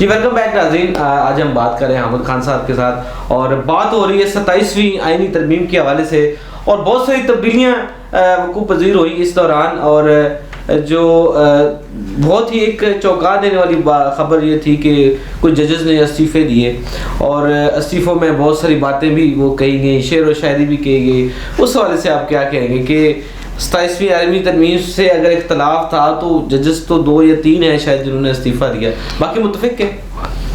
जी welcome back नाज़रीन। आज हम बात कर रहे हैं हामिद खान साहब के साथ और बात हो रही है 27वीं आईनी तरमीम के हवाले से और बहुत सारी तब्दीलियाँ वकूफ़ पज़ीर हुई इस दौरान। और जो बहुत ही एक चौंका देने वाली ख़बर ये थी कि कुछ जजेस ने इस्तीफ़े दिए और इस्तीफ़ों में बहुत सारी बातें भी वो कही गई, शेर व शायरी भी कही गई। उस हवाले से आप क्या कहेंगे कि 27वीं आईनी तरमीम से अगर इख्तलाफ था तो जजेस तो 2 या 3 हैं शायद जिन्होंने इस्तीफ़ा दिया, बाकी मुतफ़िक़ है?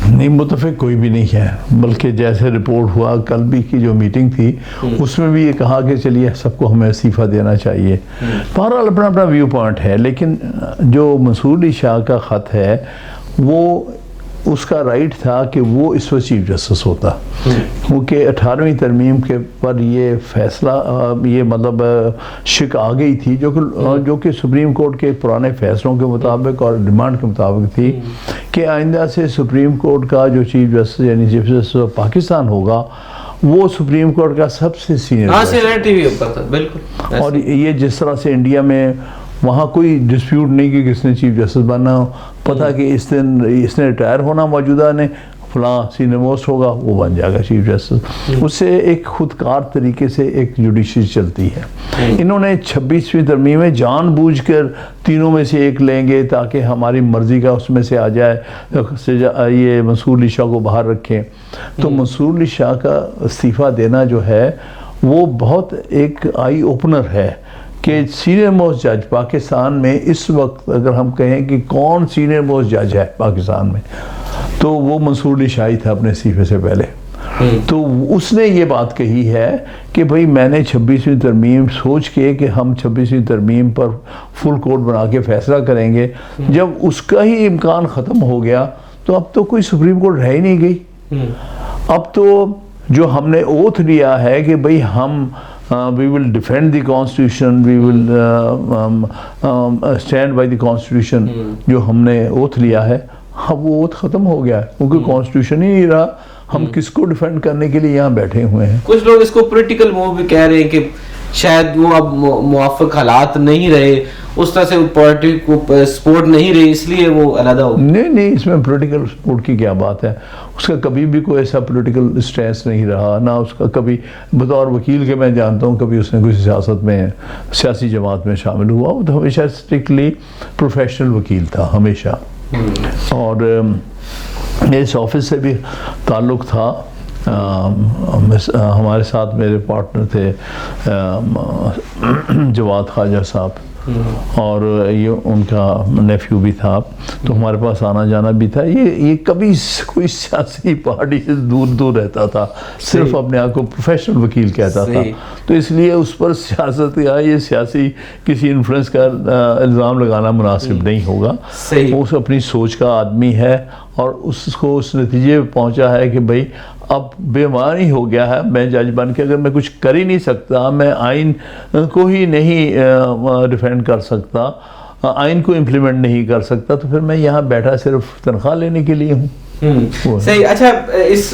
नहीं, मुतफ़िक़ कोई भी नहीं है, बल्कि जैसे रिपोर्ट हुआ कल भी की जो मीटिंग थी उसमें भी ये कहा कि चलिए सबको हमें इस्तीफ़ा देना चाहिए। बहरहाल अपना अपना व्यू पॉइंट है, लेकिन जो मंसूर अली शाह का ख़त है वो उसका राइट था कि वो इस वक्त चीफ जस्टिस होता, क्योंकि 18वीं तरमीम के पर ये फैसला ये मतलब शिक आ गई थी जो कि सुप्रीम कोर्ट के पुराने फैसलों के मुताबिक और डिमांड के मुताबिक थी कि आइंदा से सुप्रीम कोर्ट का जो चीफ जस्टिस यानी चीफ जस्टिस पाकिस्तान होगा वो सुप्रीम कोर्ट का सबसे सीनियर बिल्कुल। और ये जिस तरह से इंडिया में वहाँ कोई डिस्प्यूट नहीं कि किसने चीफ जस्टिस बनना हो, पता कि इस दिन इसने रिटायर होना मौजूदा ने फलां सीनियर मोस्ट होगा वो बन जाएगा चीफ जस्टिस। उससे एक खुदकार तरीके से एक जुडिशरी चलती है। इन्होंने 26वीं तरमीम में जानबूझकर तीनों में से एक लेंगे ताकि हमारी मर्ज़ी का उसमें से आ जाए, ये मंसूर अली शाह को बाहर रखें। तो मंसूर अली शाह का इस्तीफ़ा देना जो है वो बहुत एक आई ओपनर है कि सीनियर मोस्ट जज पाकिस्तान में इस वक्त अगर हम कहें कि कौन सीनियर मोस्ट जज है पाकिस्तान में तो वो मंसूर अली शाह था अपने इस्तीफे से पहले। तो उसने ये बात कही है कि भाई मैंने 26वीं तरमीम सोच के कि हम 26वीं तरमीम पर फुल कोर्ट बना के फैसला करेंगे, जब उसका ही इम्कान ख़त्म हो गया तो अब तो कोई सुप्रीम कोर्ट रह ही नहीं गई। अब तो जो हमने ओथ लिया है कि भाई हम we will defend the constitution, we will stand by the constitution, जो हमने ओथ लिया है हाँ वो ओथ ख़त्म हो गया है क्योंकि कॉन्स्टिट्यूशन ही नहीं रहा। हम किसको डिफेंड करने के लिए यहाँ बैठे हुए हैं? कुछ लोग इसको पॉलिटिकल मूव भी कह रहे हैं कि शायद वो अब मुआफ़िक हालात नहीं रहे, उस तरह से पॉलिटिकल सपोर्ट नहीं रही इसलिए वो अलग हो। नहीं, इसमें पॉलिटिकल सपोर्ट की क्या बात है? उसका कभी भी कोई ऐसा पॉलिटिकल स्ट्रेस नहीं रहा, ना उसका कभी बतौर वकील के मैं जानता हूँ कभी उसने कोई सियासत में सियासी जमात में शामिल हुआ। वो तो हमेशा स्ट्रिक्टली प्रोफेशनल वकील था हमेशा। और इस ऑफिस से भी ताल्लुक़ था। हमारे साथ मेरे पार्टनर थे जवाद ख्वाजा साहब और ये उनका नेफ्यू भी था, तो हमारे पास आना जाना भी था। ये कभी कोई सियासी पार्टी से दूर रहता था, सिर्फ अपने आप को प्रोफेशनल वकील कहता था। तो इसलिए उस पर सियासत या ये सियासी किसी इन्फ्लुएंस का इल्ज़ाम लगाना मुनासिब नहीं होगा। वो अपनी सोच का आदमी है और उसको उस नतीजे पर पहुंचा है कि भाई अब बेमानी हो गया है, मैं जज बन के अगर मैं कुछ कर ही नहीं सकता, मैं आइन को ही नहीं डिफेंड कर सकता, आइन को इम्प्लीमेंट नहीं कर सकता, तो फिर मैं यहाँ बैठा सिर्फ तनख्वाह लेने के लिए हूँ। सही। अच्छा, इस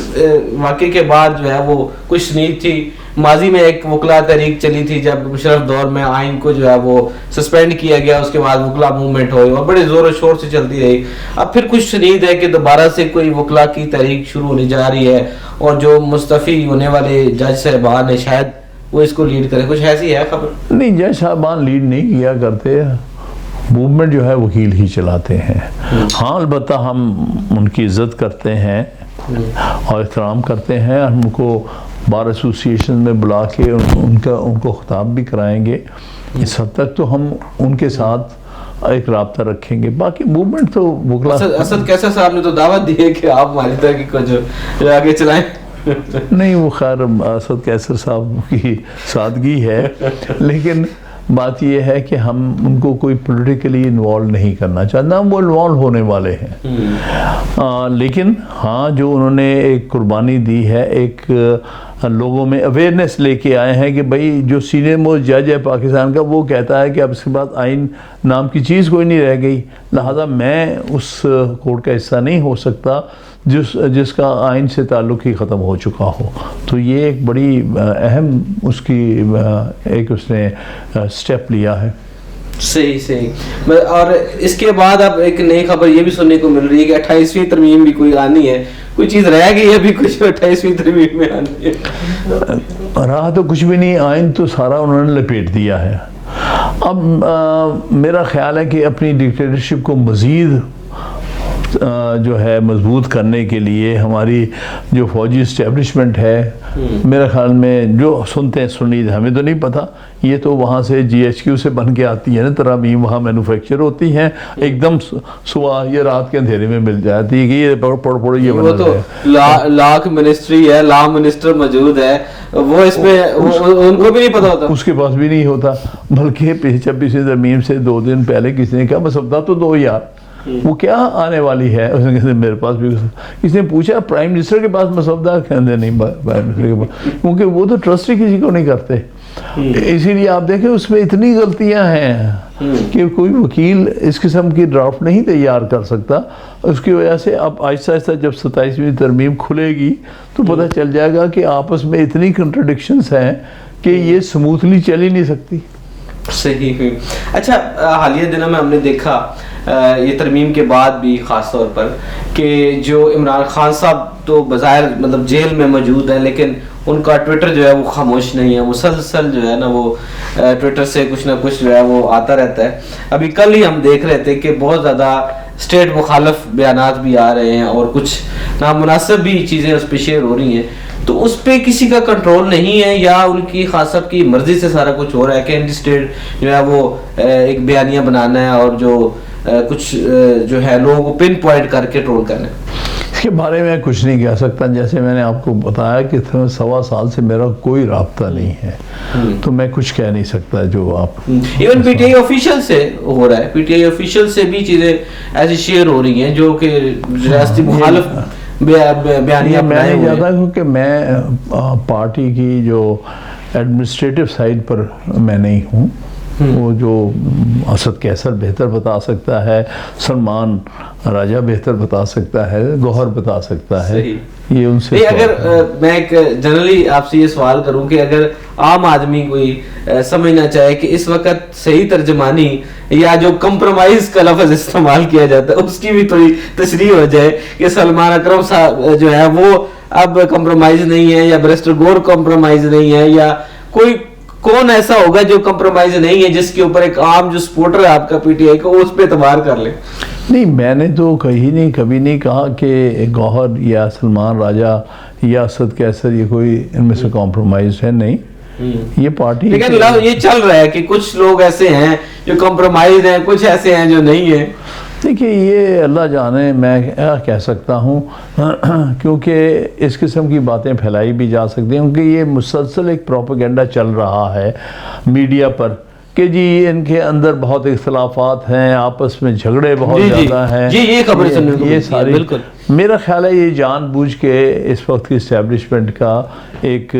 वाक़े के बाद जो है वो कुछ नीति थी, माजी में एक वकला तहरीक चली थी जब मुशर्रफ दौर में आइन को जो है वो सस्पेंड किया गया, उसके बाद वकला मूवमेंट हुई और बड़े ज़ोर शोर से चलती रही। अब फिर कुछ नींद है कि दोबारा से कोई वकला की तहरीक शुरू होने जा रही है और जो मुस्तफ़ी होने वाले जज साहबान है शायद वो इसको लीड करें, कुछ ऐसी है खबर? नहीं, जज साहबान लीड नहीं किया करते, मूवमेंट जो है वकील ही चलाते हैं। हाँ, अलबत्ता हम उनकी इज़्ज़त करते हैं और एहतराम करते हैं, उनको बार एसोसिएशन में बुला के उनको खिताब भी कराएंगे। इस हद तक तो हम उनके साथ एक राब्ता रखेंगे। बाकी मूवमेंट तो असद कैसर साहब ने तो दावत दी है कि आप हमारी तरह की कुछ आगे चलाएं। नहीं, वो खैर असद कैसर साहब की सादगी है, लेकिन बात यह है कि हम उनको कोई पॉलिटिकली इन्वॉल्व नहीं करना चाहते, ना वो इन्वॉल्व होने वाले हैं। लेकिन हाँ, जो उन्होंने एक कुर्बानी दी है, एक लोगों में अवेयरनेस लेके आए हैं कि भाई जो सीनियर मोस्ट जज है पाकिस्तान का वो कहता है कि अब इसके बाद आइन नाम की चीज़ कोई नहीं रह गई, लिहाजा मैं उस कोर्ट का हिस्सा नहीं हो सकता जिसका आइन से ताल्लुक़ ही ख़त्म हो चुका हो। तो ये एक बड़ी अहम उसकी एक उसने स्टेप लिया है। सही सही। और इसके बाद अब एक नई खबर ये भी सुनने को मिल रही है कि 28वीं तरमीम भी कोई आनी है, कोई चीज रह गई है अभी कुछ 28वीं तरमीम में आनी है? रहा तो कुछ भी नहीं, आइन तो सारा उन्होंने लपेट दिया है। अब मेरा ख्याल है कि अपनी डिक्टेटरशिप को मज़ीद जो है मजबूत करने के लिए हमारी जो फौजी इस्टेब्लिशमेंट है, मेरे ख्याल में जो सुनते हैं सुनीद, हमें तो नहीं पता, ये तो वहाँ से GHQ से बन के आती है ना तरमीम, वहाँ मैन्युफैक्चर होती हैं, एकदम सुबह ये रात के अंधेरे में मिल जाती है कि ये पढ़ो ये वो तो लाख मिनिस्ट्री है, ला मिनिस्टर मौजूद है, वो इसमें उनको भी नहीं पता होता, उसके पास भी नहीं होता। बल्कि 26वीं तरमीम से 2 दिन पहले किसी ने कहा मसौदा तो दो यार, वो क्या आने वाली है? उसने कहते मेरे पास भी, किसी ने पूछा प्राइम मिनिस्टर के पास मसौदा, कहते नहीं प्राइम मिनिस्टर के पास, क्योंकि वो तो ट्रस्ट ही किसी को नहीं करते। इसीलिए आप देखें उसमें इतनी गलतियां हैं कि कोई वकील इस किस्म की ड्राफ्ट नहीं तैयार कर सकता। उसकी वजह से अब आहिस्ता आहिस्ता जब 27वीं तरमीम खुलेगी तो पता चल जाएगा कि आपस में इतनी कंट्रडिक्शंस हैं कि ये स्मूथली चल ही नहीं सकती। सही। अच्छा, हालिया दिनों में हमने देखा ये तरमीम के बाद भी ख़ास तौर पर कि जो इमरान खान साहब तो बज़ाहिर मतलब जेल में मौजूद है, लेकिन उनका ट्विटर जो है वो खामोश नहीं है, मुसलसल जो है ना वो ट्विटर से कुछ ना कुछ जो है वो आता रहता है। अभी कल ही हम देख रहे थे कि बहुत ज़्यादा स्टेट मुखालफ बयानात भी आ रहे हैं और कुछ नामुनासिब भी चीज़ें उस पर शेयर हो रही हैं, तो उस पर किसी का कंट्रोल नहीं है या उनकी खास साहब की मर्जी से सारा कुछ हो रहा है कि एंटी स्टेट जो है वो एक बयानिया बनाना है और जो कुछ जो है लोगों को पिन पॉइंट करके ट्रोल करना है? इसके बारे में कुछ नहीं कह सकता। जैसे मैंने आपको बताया कि 1.25 साल से मेरा कोई राब्ता नहीं है, तो मैं कुछ कह नहीं सकता जो आप। इवन PTI ऑफिशियल से हो रहा है, PTI ऑफिशियल से भी चीजें ऐसी शेयर हो रही हैं जो कि रियासती मुखालिफ बयानिया मैं नहीं चाहता, क्योंकि मैं पार्टी की जो एडमिनिस्ट्रेटिव साइड पर मैं नहीं हूँ। वो जो असद कैसर बेहतर बता सकता है, सलमान राजा बेहतर बता सकता है, गौहर बता सकता है, ये उनसे। अगर मैं एक जनरली आपसे ये सवाल करूं कि अगर आम आदमी कोई समझना चाहे कि इस वक्त सही तर्जमानी या जो कंप्रोमाइज का लफ्ज इस्तेमाल किया जाता है उसकी भी थोड़ी तशरीह हो जाए कि सलमान अकरम साहब जो है वो अब कंप्रोमाइज नहीं है, या बैरिस्टर गौहर कंप्रोमाइज नहीं है, या कोई कौन ऐसा होगा जो कंप्रोमाइज नहीं है जिसके ऊपर एक आम जो सपोर्टर है आपका PTI का उस पर एतबार कर ले? नहीं, मैंने तो कभी नहीं कहा कि गौहर या सलमान राजा या असद कैसर ये कोई इनमें से कॉम्प्रोमाइज है, नहीं। ये पार्टी, लेकिन ये चल रहा है कि कुछ लोग ऐसे हैं जो कॉम्प्रोमाइज हैं, कुछ ऐसे हैं जो नहीं है। देखिए, ये अल्लाह जाने, मैं क्या कह सकता हूँ, क्योंकि इस किस्म की बातें फैलाई भी जा सकती हैं, क्योंकि ये मुसलसल एक प्रोपेगेंडा चल रहा है मीडिया पर कि जी इनके अंदर बहुत इख्तलाफात हैं, आपस में झगड़े बहुत ज़्यादा हैं। ये खबरें सुनने को ये सारी, बिल्कुल मेरा ख्याल है ये जानबूझ के इस वक्त की इस्टेब्लिशमेंट का एक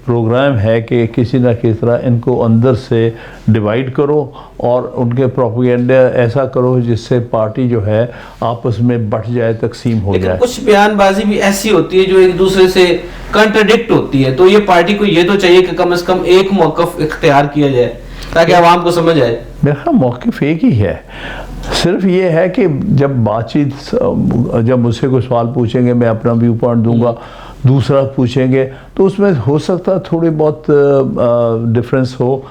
प्रोग्राम है कि किसी न किसी तरह इनको अंदर से डिवाइड करो और उनके प्रोपेगेंडा ऐसा करो जिससे पार्टी जो है आपस में बट जाए, तकसीम हो जाए। कुछ बयानबाजी भी ऐसी होती है जो एक दूसरे से कंट्राडिक्ट होती है, तो ये पार्टी को ये तो चाहिए कि कम से कम एक मौक़िफ़ इख्तियार किया जाए ताकि आवाम को समझ आए। मेरा मौक़िफ़ एक ही है, सिर्फ ये है कि जब बातचीत, जब मुझसे कोई सवाल पूछेंगे मैं अपना व्यू पॉइंट दूंगा, दूसरा पूछेंगे तो उसमें हो सकता है थोड़ी बहुत डिफरेंस हो।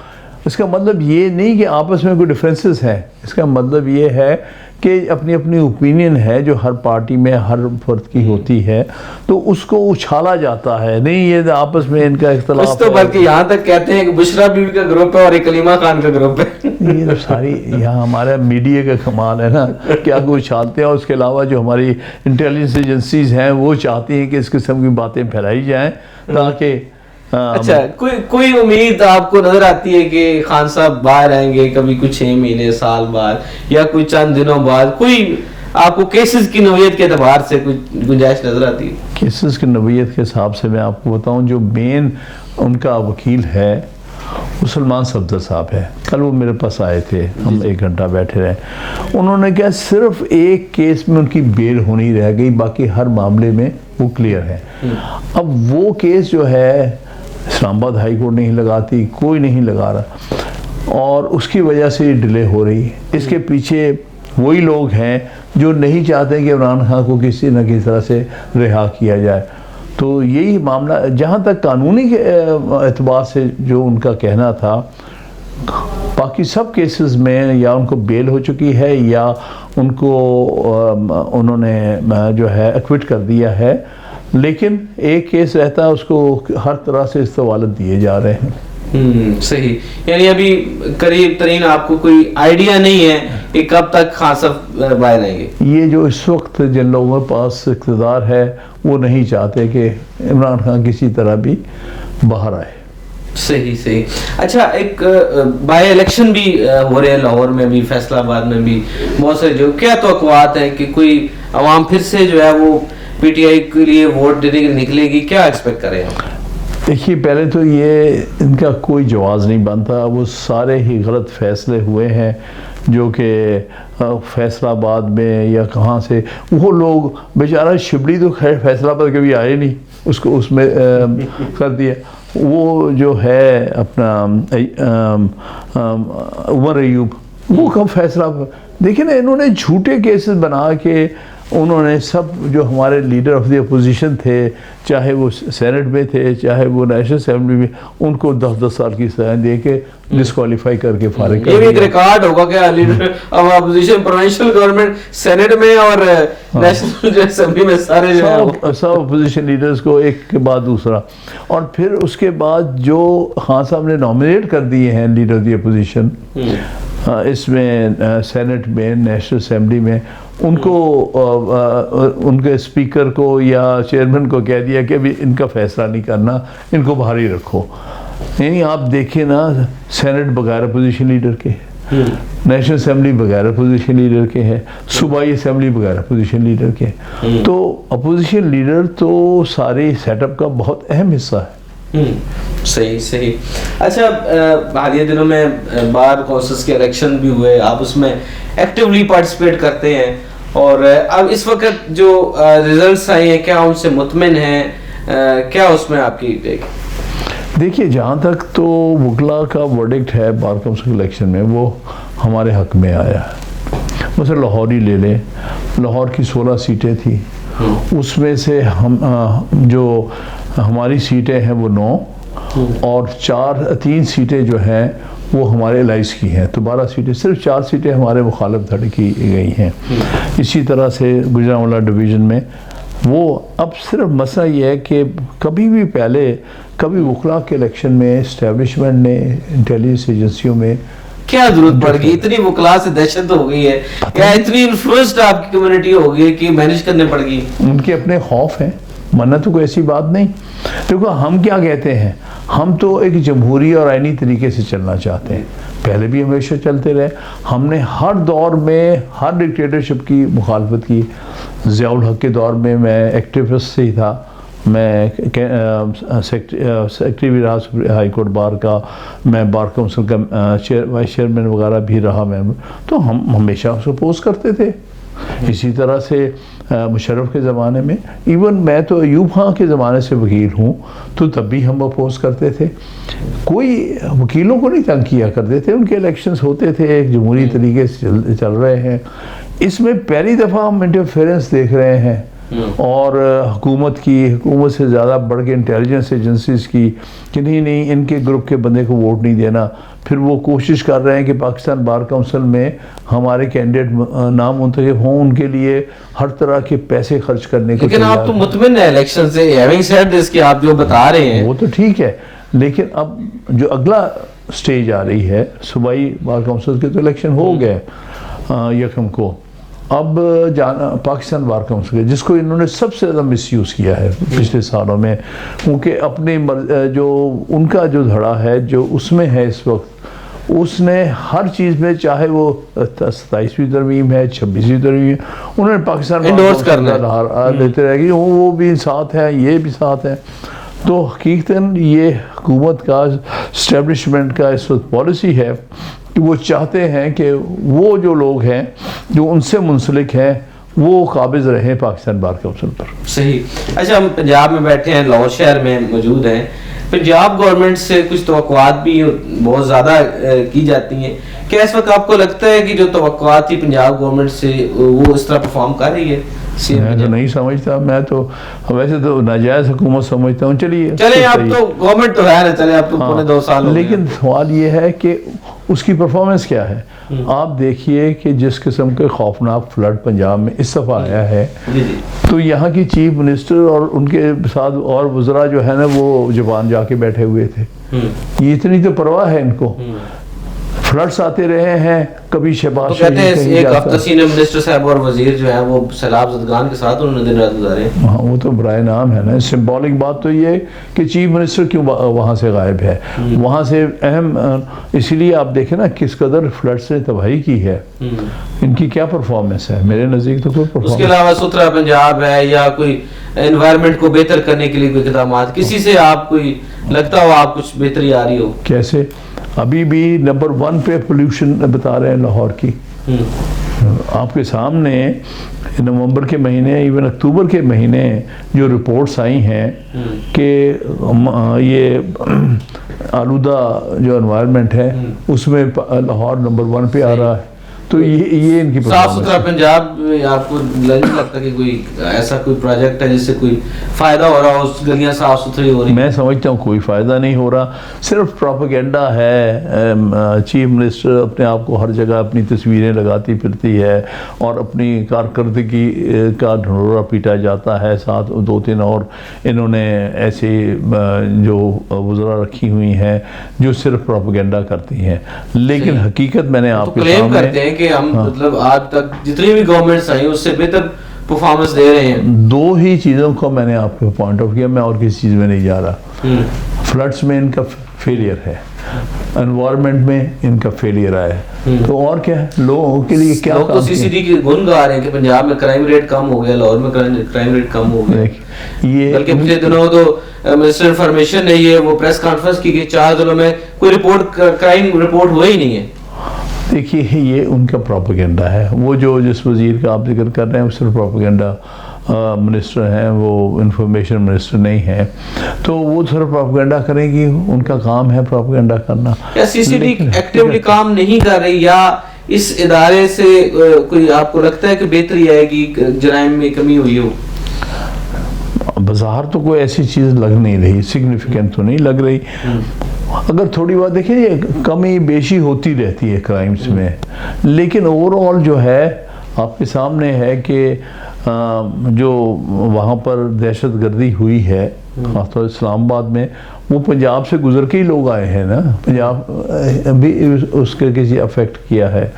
इसका मतलब ये नहीं कि आपस में कोई डिफरेंसेस हैं, इसका मतलब ये है कि अपनी अपनी ओपिनियन है जो हर पार्टी में हर फर्द की होती है, तो उसको उछाला जाता है। नहीं ये आपस में इनका इख्तलाफ तो बल्कि यहाँ तक कहते हैं कि बुशरा बीवी का ग्रुप है और एक कलीमा खान का ग्रुप है। ये तो सारी यहाँ हमारा मीडिया का कमाल है ना, क्या कोई उछालते हैं। और उसके अलावा जो हमारी इंटेलिजेंस एजेंसीज हैं वो चाहती हैं कि इस किस्म की बातें फैलाई जाएँ ताकि अच्छा कोई उम्मीद आपको नजर आती है कि खान साहब बाहर आएंगे कभी कुछ 6 महीने साल बाद या कोई चंद दिनों बाद? कोई आपको केसेस की नौयत के एतबार से कुछ गुंजाइश नजर आती है? केसेस की नौयत के हिसाब से मैं आपको बताऊं, जो मेन उनका वकील है वो सलमान सफदर साहब है। कल वो मेरे पास आए थे, हम 1 घंटा बैठे रहे। उन्होंने क्या सिर्फ एक केस में उनकी बेल होनी रह गई, बाकी हर मामले में वो क्लियर है। अब वो केस जो है इस्लामाबाद हाई कोर्ट नहीं लगाती, कोई नहीं लगा रहा। और उसकी वजह से ये डिले हो रही है। इसके पीछे वही लोग हैं जो नहीं चाहते कि इमरान खान को किसी न किसी तरह से रिहा किया जाए। तो यही मामला, जहाँ तक कानूनी के एतबार से जो उनका कहना था, बाकी सब केसेस में या उनको बेल हो चुकी है या उनको उन्होंने जो है एक्विट कर दिया है, लेकिन एक केस रहता है उसको हर तरह से इस्तवालत दिए जा रहे हैं। सही। यानी अभी करीब तरीन आपको कोई आइडिया नहीं है कि कब तक खान साहब बाहर आएंगे। ये जो इस वक्त जिन लोगों के पास इक़्तिदार है वो नहीं चाहते कि इमरान खान किसी तरह भी बाहर आए। सही सही। अच्छा, एक बाय इलेक्शन भी हो रहे हैं लाहौर में भी, फैसलाबाद में भी। बहुत सारे जो क्या तवक्कुआत है कि कोई आवाम फिर से जो है वो पीटीआई के लिए वोट देने के लिए निकलेगी, क्या एक्सपेक्ट करें आप? देखिए, पहले तो ये इनका कोई जवाब नहीं बनता, वो सारे ही गलत फैसले हुए हैं जो कि फैसलाबाद में या कहाँ से वो लोग, बेचारा शिबली तो खैर फैसलाबाद कभी आए नहीं, उसको उसमें कर दिया। वो जो है अपना उमर अयूब, वो कब फैसला, देखिए ना, इन्होंने झूठे केसेस बना के उन्होंने सब जो हमारे लीडर ऑफ द अपोजिशन थे, चाहे वो सेनेट में थे चाहे वो नेशनल असेंबली में, उनको 10-10 साल की सजा दे के डिस्क्वालीफाई करके फारिग कर दिया। ये भी एक रिकॉर्ड होगा क्या, leader of opposition provincial government senate में और नेशनल असेंबली में सारे सब अपोजिशन लीडर्स को एक के बाद दूसरा। और फिर उसके बाद जो खान साहब ने नॉमिनेट कर दिए हैं लीडर ऑफ द अपोजिशन, इसमें सेनेट में, नेशनल असेंबली में, उनको उनके स्पीकर को या चेयरमैन को कह दिया कि अभी इनका फैसला नहीं करना, इनको बाहर ही रखो। यानी आप देखिए ना, सेनेट बगैर अपोजिशन लीडर के, नेशनल असेंबली बगैर अपोजिशन लीडर के है, सूबाई असेंबली बगैर अपोजिशन लीडर के। तो अपोजिशन लीडर तो सारे सेटअप का बहुत अहम हिस्सा है। सही सही। अच्छा, हालिया दिनों में बार कौंसिल्स के इलेक्शन भी हुए, आप उसमें एक्टिवली पार्टिसिपेट करते हैं, और अब इस वक्त जो रिजल्ट्स आए हैं, क्या उनसे मुतमिन हैं? क्या उसमें आपकी टेक? देखिए, जहाँ तक तो वकला का वर्डिक्ट है बार कौंसिल इलेक्शन में, वो हमारे हक में आया है। जैसे लाहौर ही ले लें, लाहौर की 16 सीटें थी, उसमें से हम जो हमारी सीटें हैं वो 9 और 3 सीटें जो हैं वो हमारे एलाइज की हैं, तो 12 सीटें, सिर्फ 4 सीटें हमारे मुखालिफ धड़े की गई हैं। इसी तरह से गुजरांवाला डिवीज़न में वो, अब सिर्फ मसला ये है कि कभी भी पहले कभी वकला के इलेक्शन में इस्टेब्लिशमेंट ने इंटेलिजेंस एजेंसियों में क्या जरूरत पड़ गई? इतनी वकला से दहशत हो गई है, क्या इतनी इन्फ्लुएंस्ड आपकी कम्युनिटी हो गई है कि मैनेज करने पड़ गई? उनके अपने खौफ हैं, मना तो कोई ऐसी बात नहीं। देखो, हम क्या कहते हैं, हम तो एक जमहूरी और आईनी तरीके से चलना चाहते हैं, पहले भी हमेशा चलते रहे। हमने हर दौर में हर डिक्टेटरशिप की मुखालफत की। ज़ियाउल हक के दौर में मैं एक्टिविस्ट से ही था, मैं सेक्रेटरी भी रहा हाई कोर्ट बार का, मैं बार काउंसिल का वाइस चेयरमैन वगैरह भी रहा मैं, तो हम हमेशा उसको अपोज करते थे। इसी तरह से मुशर्रफ के ज़माने में, इवन मैं तो अयूब खान के ज़माने से वकील हूँ, तो तब भी हम अपोज करते थे। कोई वकीलों को नहीं तंग किया करते थे, उनके इलेक्शंस होते थे, एक जमहूरी तरीके से चल रहे हैं। इसमें पहली दफ़ा हम इंटरफेरेंस देख रहे हैं, और हुकूमत से ज़्यादा बढ़ के इंटेलिजेंस एजेंसीज़ की, कि नहीं इनके ग्रुप के बंदे को वोट नहीं देना। फिर वो कोशिश कर रहे हैं कि पाकिस्तान बार काउंसिल में हमारे कैंडिडेट नामुंतखब हों, उनके लिए हर तरह के पैसे खर्च करने को। लेकिन आप तो मुतमिन है इलेक्शन से, हैविंग सेड दिस कि आप जो बता रहे हैं वो तो ठीक है, लेकिन अब जो अगला स्टेज आ रही है, सूबाई बार काउंसिल के तो इलेक्शन हो गए यकम को, अब जाना पाकिस्तान बार काउंसिल, जिसको इन्होंने सबसे ज़्यादा मिसयूज़ किया है पिछले सालों में, क्योंकि अपने जो उनका जो धड़ा है जो उसमें है इस वक्त, उसने हर चीज़ में, चाहे वो 27वीं तरमीम है, 26वीं तरमीम है, उन्होंने पाकिस्तान इंडोर्स करना लेते रहेगी, वो भी साथ है, ये भी साथ है। तो हकीकतन ये हुकूमत का, इस्टेब्लिशमेंट का इस वक्त पॉलिसी है कि वो चाहते हैं कि वो जो लोग हैं जो उनसे मुंसलिक हैं वो काबिज रहें पाकिस्तान बार काउंसिल पर। सही। अच्छा, हम पंजाब में बैठे हैं, लाहौर शहर में मौजूद हैं, पंजाब गवर्नमेंट से कुछ तवक्कुआत भी बहुत ज़्यादा की जाती हैं। क्या इस वक्त आपको लगता है कि जो तवक्कुआत थी पंजाब गवर्नमेंट से वो इस तरह परफॉर्म कर रही है? मैं तो नहीं समझता, मैं तो वैसे तो नाजायज हुकूमत समझता हूँ। चलिए चले आप तो गवर्नमेंट तो है ना, चले आप तो पौने 2 साल हो गए। लेकिन सवाल ये है कि उसकी परफॉर्मेंस क्या है। आप देखिए कि जिस किस्म के खौफनाक फ्लड पंजाब में इस दफ़ा आया है, तो यहाँ की चीफ मिनिस्टर और उनके साथ और वज़रा जो है ना वो जापान जाके बैठे हुए थे। ये इतनी तो परवाह है इनको। फ्लड्स आते रहे हैं, कभी शहबाज तो कहते हैं एक हफ्ता सीनियर मिनिस्टर साहब और वजीर जो है वो सैलाब ज़दगान के साथ उन्होंने दिन रात गुजारे। हाँ, वो तो बराए नाम है ना। सिंबॉलिक बात तो ये कि चीफ मिनिस्टर क्यों वहाँ से गायब है। वहाँ से अहम इसीलिए आप देखें ना किस कदर फ्लड्स ने तबाही की है। इनकी क्या परफॉर्मेंस है? मेरे नज़दीक तो कोई परफॉर्मेंस। उसके अलावा सुथरा पंजाब है या कोई एनवायरनमेंट को बेहतर करने के लिए कोई इक़दामात किसी से आप कोई लगता हो आप कुछ बेहतरी आ रही हो? कैसे? अभी भी नंबर 1 पे पोल्यूशन बता रहे हैं लाहौर की। आपके सामने नवंबर के महीने इवन अक्टूबर के महीने जो रिपोर्ट्स आई हैं कि ये आलूदा जो एनवायरनमेंट है उसमें लाहौर नंबर 1 पे आ रहा है। तो ये इनकी साफ सुथरा पंजाब में आपको नहीं लगता कि कोई ऐसा कोई प्रोजेक्ट है जिससे कोई फायदा हो रहा हो, उस गलियां साफ सुथरी हो रही? मैं समझता हूँ कोई फ़ायदा नहीं हो रहा, सिर्फ प्रोपेगेंडा है। चीफ मिनिस्टर अपने आप को हर जगह अपनी तस्वीरें लगाती फिरती है और अपनी कारकर्दगी का ढंढोरा पीटा जाता है। साथ 2-3 और इन्होंने ऐसे जो वज़रा रखी हुई हैं जो सिर्फ प्रोपेगेंडा करती हैं, लेकिन हकीकत मैंने आपके सामने कि हम मतलब आज तक जितनी भी गवर्नमेंट्स आई उससे बेहतर परफॉर्मेंस दे रहे हैं। 2 ही चीज़ों को मैंने आपको पॉइंट आउट किया, मैं और किसी चीज़ में नहीं जा रहा। फ्लड्स में इनका फेलियर है, एनवायरनमेंट में इनका फेलियर आया है, तो और क्या है? लोगों के लिए क्या? लोग तो सीसीडी के गुण गा रहे हैं कि पंजाब में क्राइम रेट कम हो गया, लाहौर में क्राइम रेट कम हो गया। ये बल्कि पिछले दिनों तो मिनिस्टर इंफॉर्मेशन ने ये वो प्रेस कॉन्फ्रेंस की कि 4 दिनों में कोई रिपोर्ट क्राइम रिपोर्ट हुआ ही नहीं है। देखिए ये उनका प्रोपेगेंडा है। वो जो जिस वज़ीर का आप जिक्र कर रहे हैं वो सिर्फ प्रोपेगेंडा मिनिस्टर हैं, वो इंफॉर्मेशन मिनिस्टर नहीं है, तो वो सिर्फ प्रोपेगेंडा करेंगी। उनका काम है प्रोपेगेंडा करना। क्या सीसीडी एक्टिवली काम नहीं कर रही या इस इदारे से कोई आपको लगता है कि बेहतरी आएगी, जराइम में कमी हुई हो? बाजार तो कोई ऐसी चीज़ लग नहीं रही, सिग्निफिकेंट तो नहीं लग रही। अगर थोड़ी बात देखिए कमी बेशी होती रहती है क्राइम्स में, लेकिन ओवरऑल जो है आपके सामने है कि जो वहाँ पर दहशत गर्दी हुई है खासतौर इस्लामाबाद में, वो पंजाब से गुजर के ही लोग आए हैं ना। पंजाब भी उसके किसी अफेक्ट किया है।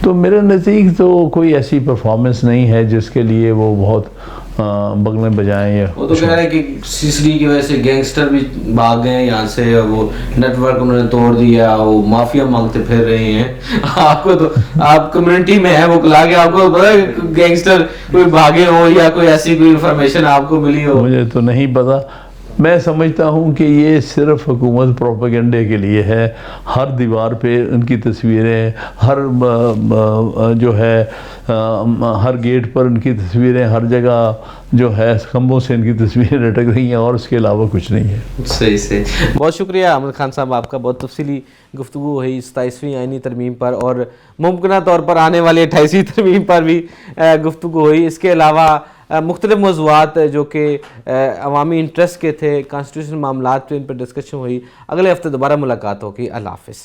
तो मेरे नज़दीक तो कोई ऐसी परफॉर्मेंस नहीं है जिसके लिए वो बहुत बगले बजाएं। या वो तो कह रहे हैं कि सीसीडी की वजह से गैंगस्टर भी भाग गए यहाँ से, वो नेटवर्क उन्होंने तोड़ दिया, वो माफिया मांगते फिर रहे हैं। आपको तो आप कम्युनिटी में है वो बुला के आपको पता है गैंगस्टर कोई भागे हो या कोई ऐसी कोई इंफॉर्मेशन आपको मिली हो? मुझे तो नहीं पता। मैं समझता हूँ कि ये सिर्फ हुकूमत प्रोपेगेंडे के लिए है। हर दीवार पे उनकी तस्वीरें, हर जो है हर गेट पर उनकी तस्वीरें, हर जगह जो है खंभों से इनकी तस्वीरें लटक रही हैं और उसके अलावा कुछ नहीं है। सही सही। बहुत शुक्रिया अहमद खान साहब, आपका बहुत तफसीली गुफ्तगू हुई 27वीं आईनी तरमीम पर और मुमकिन तौर पर आने वाली 28वीं तरमीम पर भी गुफ्तगू हुई। इसके अलावा मुख्तलिफ मौज़ूआत जो कि अवामी इंटरेस्ट के थे, कॉन्स्टिट्यूशन मामलात पे इन पर डिस्कशन हुई। अगले हफ्ते दोबारा मुलाकात होगी। अल्लाह हाफ़िज़।